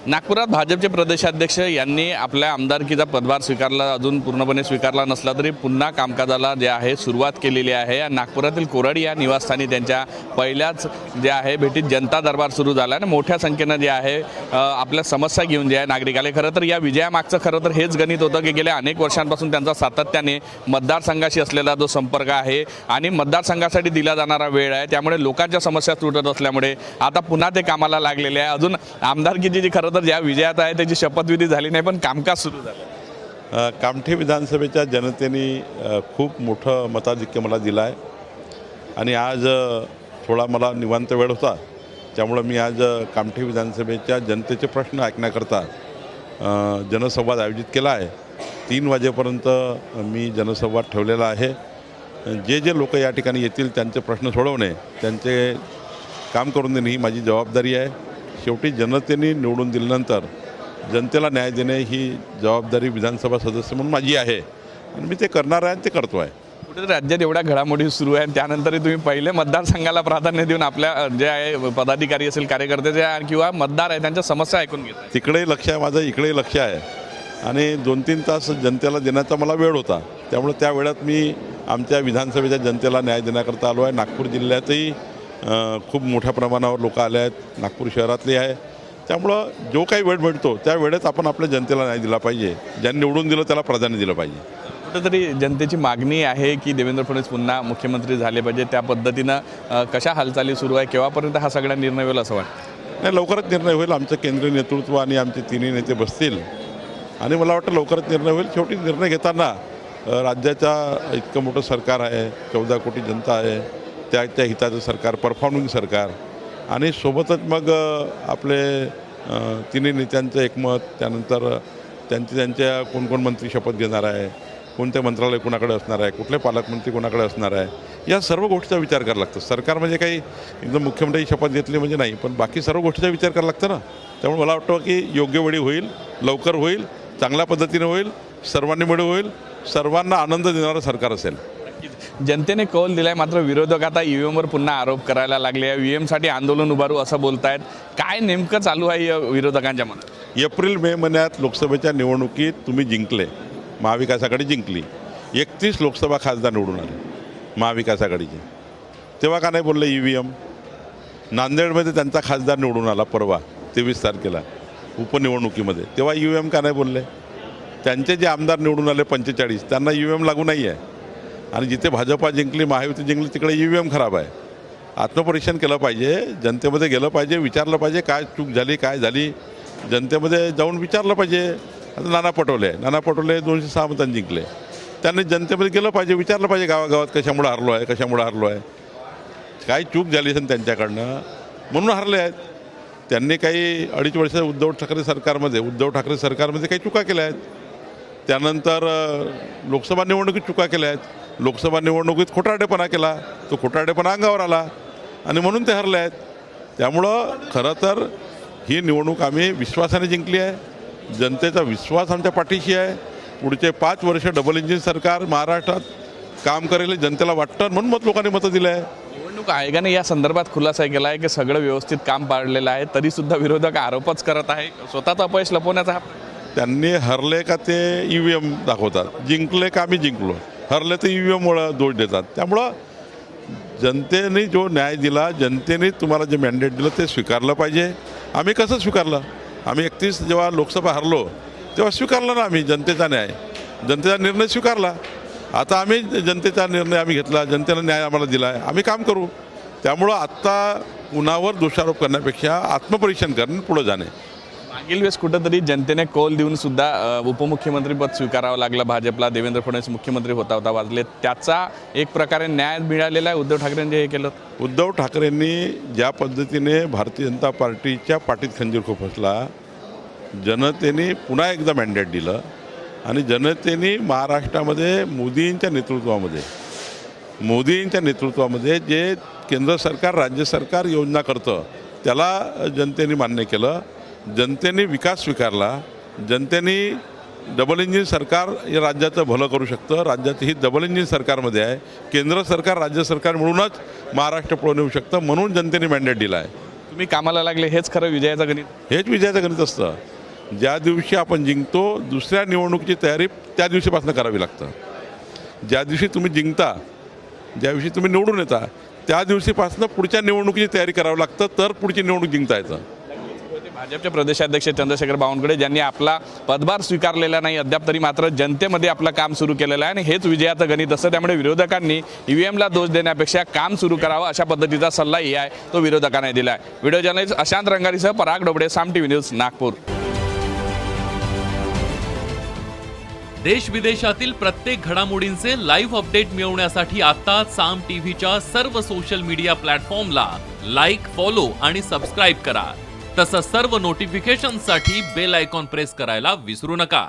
नागपुरात भाजपचे प्रदेशाध्यक्ष यांनी आपल्या आमदारकीचा पदभार स्वीकारला, अजून पूर्णपणे स्वीकारला नसला तरी पुन्हा कामकाजाला जे आहे सुरुवात केलेली आहे। नागपुरातील कोराडी या निवासस्थानी त्यांच्या पहिल्याच जे आहे भेटीत जनता दरबार सुरू झाला आणि मोठ्या संख्येने जे आहे आपल्या समस्या घेऊन जे आहे नागरिकाले, खरं तर या विजयामागचं खरं तर हेच गणित होतं की गेल्या अनेक वर्षांपासून त्यांचा सातत्याने मतदारसंघाशी असलेला जो संपर्क आहे आणि मतदारसंघासाठी दिला जाणारा वेळ आहे, त्यामुळे लोकांच्या समस्या सुटत असल्यामुळे आता पुन्हा ते कामाला लागलेले आहे। अजून आमदारकीची जी खरं तर ज्या विजयात आहे त्याची शपथविधी झाली नाही, पण कामकाज सुरू झालं। कामठी विधानसभेच्या जनतेने खूप मोठं मताधिक्य मला दिलं आहे आणि आज थोडा मला निवांत वेळ होता, त्यामुळं मी आज कामठी विधानसभेच्या जनतेचे प्रश्न ऐकण्याकरता जनसंवाद आयोजित केला आहे। 3 वाजेपर्यंत मी जनसंवाद ठेवलेला आहे। जे लोक या ठिकाणी येतील त्यांचे प्रश्न सोडवणे, त्यांचे काम करून देणे ही माझी जबाबदारी आहे। शेवटी जनतेने निवडून दिल्यानंतर जनतेला न्याय देणे ही जबाबदारी विधानसभा सदस्य म्हणून माझी आहे आणि मी ते करणार आहे आणि ते करतो आहे। कुठे राज्यात एवढ्या घडामोडी सुरू आहे, त्यानंतरही तुम्ही पहिले मतदारसंघाला प्राधान्य देऊन आपल्या जे आहे पदाधिकारी असेल, कार्यकर्ते जे किंवा मतदार आहे त्यांच्या समस्या ऐकून घेता। तिकडेही लक्ष आहे माझं, इकडेही लक्ष आहे आणि 2-3 तास जनतेला देण्याचा मला वेळ होता, त्यामुळे त्या वेळात मी आमच्या विधानसभेच्या जनतेला न्याय देण्याकरता आलो आहे। नागपूर जिल्ह्यातही खूप मोठ्या प्रमाणावर लोक आले आहेत, नागपूर शहरातले आहे, त्यामुळं जो काही वेळ मिळतो त्या वेळेत आपण आपल्या जनतेला न्याय दिला पाहिजे। ज्यांनी निवडून दिलं त्याला प्राधान्य दिलं पाहिजे। कुठेतरी जनतेची मागणी आहे की देवेंद्र फडणवीस पुन्हा मुख्यमंत्री झाले पाहिजे, त्या पद्धतीनं कशा हालचाली सुरू आहे, केव्हापर्यंत हा सगळा निर्णय होईल असं वाटतं? नाही, लवकरच निर्णय होईल। आमचं केंद्रीय नेतृत्व आणि आमचे तिन्ही नेते बसतील आणि मला वाटतं लवकरच निर्णय होईल। शेवटी निर्णय घेताना राज्याचा इतकं मोठं सरकार आहे, 14 कोटी जनता आहे, त्याच्या हिताचं सरकार, परफॉर्मिंग सरकार आणि सोबतच मग आपले तिन्ही नेत्यांचं एकमत, त्यानंतर त्यांच्या कोण मंत्री शपथ घेणार आहे, कोणते मंत्रालय कोणाकडे असणार आहे, कुठले पालकमंत्री कोणाकडे असणार आहे, या सर्व गोष्टीचा विचार करावा लागतो। सरकार म्हणजे काही एकदम मुख्यमंत्री शपथ घेतली म्हणजे नाही, पण बाकी सर्व गोष्टीचा विचार करावा लागतं ना। त्यामुळे मला वाटतं की योग्य वेळी होईल, लवकर होईल, चांगल्या पद्धतीने होईल, सर्वांनी मिळून होईल, सर्वांना आनंद देणारं सरकार असेल। जनतेने कौल दिलाय, मात्र विरोधक आता ईव्हीएमवर पुन्हा आरोप करायला लागले। ईव्हीएमसाठी आंदोलन उभारू असं बोलतायत, काय नेमकं चालू आहे या विरोधकांच्या मनात? एप्रिल-मे महिन्यात लोकसभेच्या निवडणुकीत तुम्ही जिंकले, महाविकास आघाडी जिंकली, 31 लोकसभा खासदार निवडून आले महाविकास आघाडीचे, तेव्हा का नाही बोलले ईव्हीएम? नांदेडमध्ये त्यांचा खासदार निवडून आला परवा 23 तारखेला उपनिवडणुकीमध्ये, तेव्हा ईव्हीएम का नाही बोलले? त्यांचे जे आमदार निवडून आले 45, त्यांना ईव्हीएम लागू नाही आहे आणि जिथे भाजपा जिंकली, महायुती जिंकली, तिकडे ईव्हीएम खराब आहे। आत्मपरीक्षण केलं पाहिजे, जनतेमध्ये गेलं पाहिजे, विचारलं पाहिजे काय चूक झाली, काय झाली, जनतेमध्ये जाऊन विचारलं पाहिजे। आता नाना पटोले 206 मतांनी जिंकले, त्यांनी जनतेमध्ये गेलं पाहिजे, विचारलं पाहिजे गावागावात कशामुळे हारलो आहे, काय चूक झाली असेल त्यांच्याकडनं म्हणून हारले आहेत। त्यांनी काही 2.5 वर्ष उद्धव ठाकरे सरकारमध्ये काही चुका केल्या आहेत, त्यानंतर लोकसभा निवडणुकीत चुका केल्या आहेत, लोकसभा निवडणुकीत खोटारडेपणा केला, तो खोटारडेपणा अंगावर आला आणि म्हणून ते हरले आहेत। त्यामुळं खरं तर ही निवडणूक आम्ही विश्वासाने जिंकली आहे, जनतेचा विश्वास आमच्या पाठीशी आहे। पुढचे 5 वर्ष डबल इंजिन सरकार महाराष्ट्रात काम करेल जनतेला वाटतं, म्हणून मत लोकांनी मतं दिलं आहे। निवडणूक आयोगाने या संदर्भात खुलासा केला आहे की सगळं व्यवस्थित काम पाडलेलं आहे, तरीसुद्धा विरोधक आरोपच करत आहे, स्वतःचं अपयश लपवण्याचा। त्यांनी हरले का ते ईव्हीएम दाखवतात, जिंकले का आम्ही जिंकलो, हरले तर ईव्हीएममुळे दोष देतात। त्यामुळं जनतेने जो न्याय दिला, जनतेने तुम्हाला जे मॅन्डेट दिलं ते स्वीकारलं पाहिजे। आम्ही कसं स्वीकारलं? आम्ही 31 जेव्हा लोकसभा हरलो तेव्हा स्वीकारलं ना आम्ही जनतेचा न्याय, जनतेचा निर्णय स्वीकारला। आता आम्ही जनतेचा निर्णय आम्ही घेतला, जनतेनं न्याय आम्हाला दिला आहे, आम्ही काम करू। त्यामुळं आत्ता कुणावर दोषारोप करण्यापेक्षा आत्मपरीक्षण करून पुढे जाणे। मागील वेळेस कुठंतरी जनतेने कौल देऊन सुद्धा उपमुख्यमंत्रीपद स्वीकारावं लागलं भाजपला, देवेंद्र फडणवीस मुख्यमंत्री होता वाजले, त्याचा एक प्रकारे न्याय मिळालेला आहे उद्धव ठाकरेंनी हे केलं। उद्धव ठाकरेंनी ज्या पद्धतीने भारतीय जनता पार्टीच्या पाठीत खंजीर खुपसला, जनतेने पुन्हा एकदा मॅन्डेट दिलं आणि जनतेने महाराष्ट्रामध्ये मोदींच्या नेतृत्वामध्ये जे केंद्र सरकार राज्य सरकार योजना करतं त्याला जनतेने मान्य केलं, जनतेने विकास स्वीकारला, जनतेने डबल इंजिन सरकार या राज्याचं भलं करू शकतं, राज्याचं ही डबल इंजिन सरकारमध्ये आहे, केंद्र सरकार राज्य सरकार मिळूनच महाराष्ट्र पुढे नेऊ शकतं, म्हणून जनतेने मॅन्डेट दिला आहे। तुम्ही कामाला लागले हेच खरं विजयाचं गणित. हेच विजयाचं गणित असतं. ज्या दिवशी आपण जिंकतो दुसऱ्या निवडणुकीची तयारी त्या दिवशीपासून करावी लागतं. ज्या दिवशी तुम्ही जिंकता, ज्या दिवशी तुम्ही निवडून येता त्या दिवशीपासून पुढच्या निवडणुकीची तयारी करावी लागतं, तर पुढची निवडणूक जिंकता येतं. भाजपचे प्रदेशाध्यक्ष चंद्रशेखर बावनकुळे ज्यांनी आपला पदभार स्वीकारलेला नाही अद्याप, तरी मात्र जनतेमध्ये आपलं काम सुरू केलेलं आहे आणि हेच विजयाचं गणित असतं. त्यामुळे विरोधकांनी ईव्हीएमला दोष देण्यापेक्षा काम सुरू करावं अशा पद्धतीचा सल्लाही आहे तो विरोधकांनी दिला आहे. व्हिडिओ जर्नलिस्ट अशांत रंगारीसह पराग डोबडे, साम टीव्ही न्यूज, नागपूर. देश विदेशातील प्रत्येक घडामोडींचे लाईव्ह अपडेट मिळवण्यासाठी आता साम टीव्हीच्या सर्व सोशल मीडिया प्लॅटफॉर्मला लाईक, फॉलो आणि सबस्क्राईब करा. तसंच सर्व नोटिफिकेशनसाठी बेल आयकॉन प्रेस करायला विसरू नका.